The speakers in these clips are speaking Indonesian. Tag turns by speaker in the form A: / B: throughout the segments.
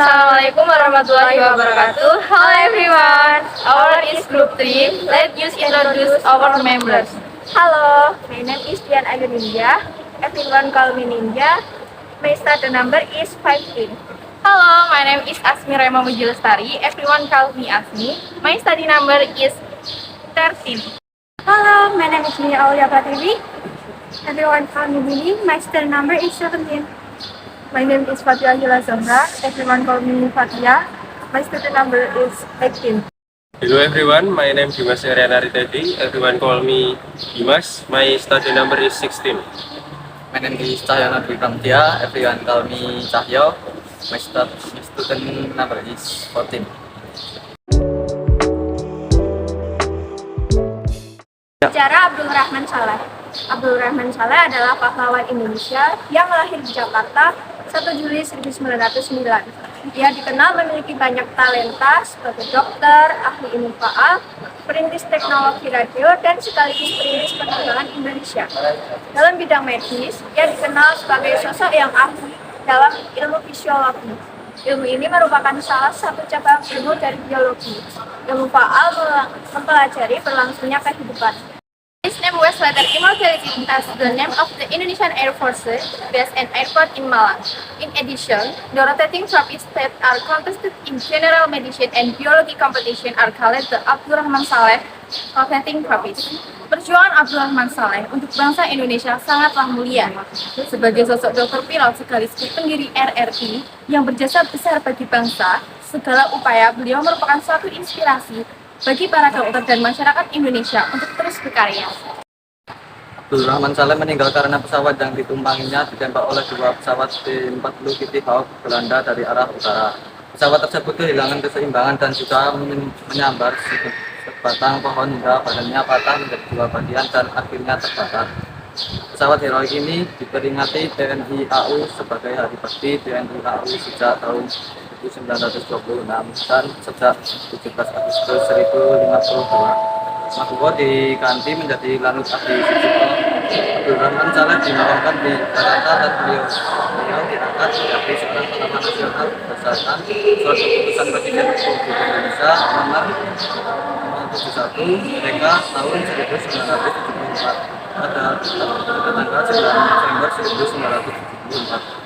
A: Assalamualaikum warahmatullahi wabarakatuh. Hello everyone. Our is Group 3. Let's introduce our members.
B: Hello, my name is Dian Ayu Ninja. Everyone call me Ninja. My starter number is 15.
A: Hello, my name is Asmi Rema Mujilestari. Everyone call me Asmi. My study number is 13.
B: Hello, my name is Mia Aulia Pratiwi. Everyone call me Billy. My starter number is 17. My name is Fatia Hila Zahra. Everyone call me Fatia. My starter number is 18.
C: Hello everyone, my name is Dimas Ariana Ritedi. Everyone call me Dimas. My study number is 16.
D: My name is Cahyono Dwi Pramtia. Everyone call me Cahyo. My student number is 14.
B: Bicara Abdul Rahman Saleh. Abdul Rahman Saleh adalah pahlawan Indonesia yang lahir di Jakarta 1 Juli 1909. Dia dikenal memiliki banyak talenta sebagai dokter, ahli ilmu faal, perintis teknologi radio, dan sekaligus perintis penerbangan Indonesia. Dalam bidang medis, dia dikenal sebagai sosok yang ahli dalam ilmu fisiologi. Ilmu ini merupakan salah satu cabang ilmu dari biologi. Ilmu faal mempelajari berlangsungnya kehidupan.
A: His name was later immortalized as the name of the Indonesian Air Forces based at airport in Malang. In addition, the rotating trophies that are contested in general medicine and biology competition are called the Abdul Rahman Saleh rotating trophies. Perjuangan Abdul Rahman Saleh untuk bangsa Indonesia sangatlah mulia. Sebagai sosok dokter pilot sekaligus pendiri RRI yang berjasa besar bagi bangsa, segala upaya beliau merupakan suatu inspirasi bagi para dokter dan masyarakat Indonesia untuk terus berkarya.
D: Abdul Rahman Saleh meninggal karena pesawat yang ditumpanginya ditembak oleh dua pesawat T-40 Kitty Hawk Belanda dari arah utara. Pesawat tersebut kehilangan keseimbangan dan juga menyambar sebatang pohon hingga badannya patah menjadi dua bagian dan akhirnya terbakar. Pesawat heroik ini diperingati TNI AU sebagai Hari Bakti TNI AU sejak tahun 1926 dan sejak 17 Agustus 1052. Makuwo diganti menjadi Lanut Adi Sucipto. Abdul Rahman Saleh dimakamkan di Jakarta dan beliau diangkat menjadi seorang pahlawan nasional berdasarkan surat keputusan Presiden Republik Indonesia nomor 71 TK tahun 1974 pada tanggal 9 November 1974.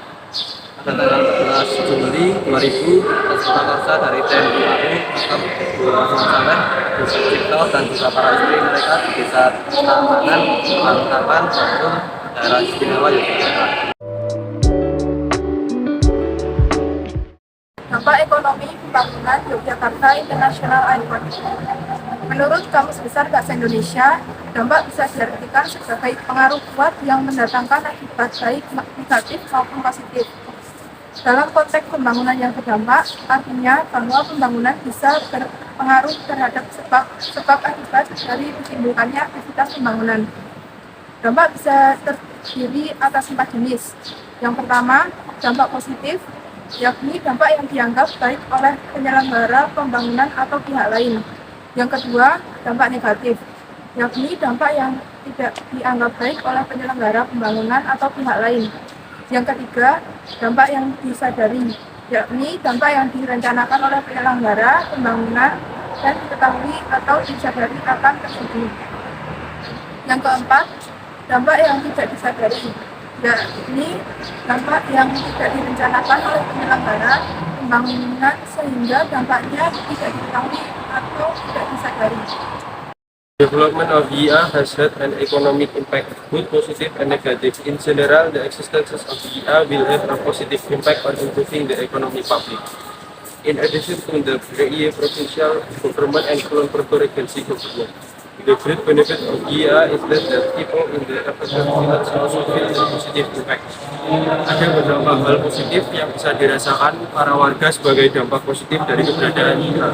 D: Pada tanggal 14 Juli 2000, pasukan Korsa dari TNI AU menangkap Abdul Rahman Saleh, Sucipto, dan juga para istri mereka di desa Tambangan, Bangkapan, Bandung, daerah istimewa Yogyakarta.
B: Dampak ekonomi pembangunan Yogyakarta International Airport. Menurut Kamus Besar Bahasa Indonesia, dampak bisa diartikan sebagai pengaruh kuat yang mendatangkan akibat baik negatif maupun positif. Dalam konteks pembangunan yang berdampak, artinya bahwa pembangunan bisa berpengaruh terhadap sebab akibat dari ditimbulkannya aktivitas pembangunan. Dampak bisa terdiri atas 4 jenis. Yang pertama, dampak positif, yakni dampak yang dianggap baik oleh penyelenggara pembangunan atau pihak lain. Yang kedua, dampak negatif, yakni dampak yang tidak dianggap baik oleh penyelenggara pembangunan atau pihak lain. Yang ketiga, dampak yang disadari, yakni dampak yang direncanakan oleh penyelenggara pembangunan dan diketahui atau disadari akan terjadi. Yang keempat, dampak yang tidak disadari, yakni dampak yang tidak direncanakan oleh penyelenggara pembangunan sehingga dampaknya tidak diketahui atau tidak disadari.
C: Development of GIA has had an economic impact, both positive and negative. In general, the existence of GIA will have a positive impact on improving the economy public. In addition to the GIA provincial government and Kulon Progo Regency government, the great benefit of GIA is that the people in the affected village also feel the positive impact. Ada beberapa hal positif yang bisa dirasakan para warga sebagai dampak positif dari keberadaan GIA.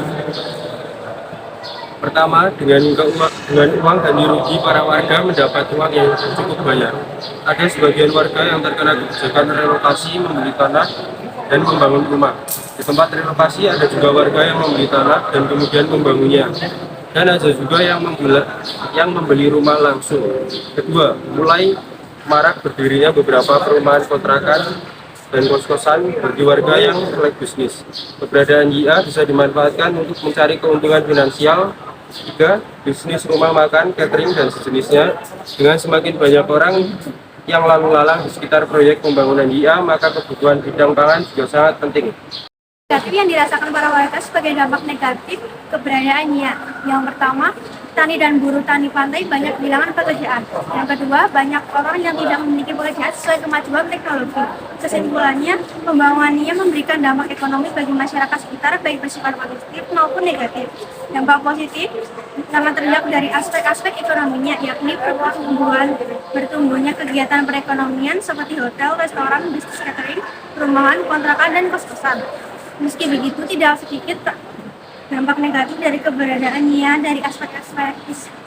C: Pertama, dengan uang ganti rugi, para warga mendapat uang yang cukup banyak. Ada sebagian warga yang terkena kebijakan relokasi membeli tanah dan membangun rumah. Di tempat relokasi ada juga warga yang membeli tanah dan kemudian membangunnya. Dan ada juga yang membeli rumah langsung. Kedua, mulai marak berdirinya beberapa perumahan kontrakan dan kos-kosan bagi warga yang melek bisnis. Keberadaan YIA bisa dimanfaatkan untuk mencari keuntungan finansial. 3. Bisnis rumah makan, catering, dan sejenisnya. Dengan semakin banyak orang yang lalu lalang di sekitar proyek pembangunan YIA, maka kebutuhan bidang pangan juga sangat penting.
E: Negatif yang dirasakan para warga sebagai dampak negatif keberadaan YIA. Yang pertama, tani dan buruh tani pantai banyak kehilangan pekerjaan. Yang kedua, banyak orang yang tidak memiliki pekerjaan sesuai kemajuan teknologi. Kesimpulannya, pembangunan YIA memberikan dampak ekonomi bagi masyarakat sekitar baik bersifat positif maupun negatif. Dampak positif sangat terlihat dari aspek-aspek ekonominya, yakni pertumbuhan, bertumbuhnya kegiatan perekonomian seperti hotel, restoran, bisnis catering, perumahan, kontrakan, dan kos-kosan. Meski begitu, tidak sedikit dampak negatif dari keberadaan YIA dari aspek-aspek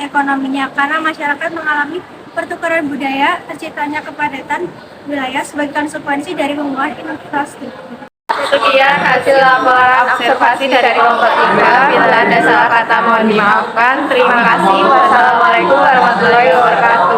E: ekonominya, karena masyarakat mengalami pertukaran budaya, terciptanya kepadatan wilayah sebagai konsekuensi dari pembangunan infrastruktur.
A: Sekian hasil laporan observasi dari kelompok 3. Bila ada salah kata mohon dimaafkan. Terima kasih. Wassalamualaikum warahmatullahi wabarakatuh.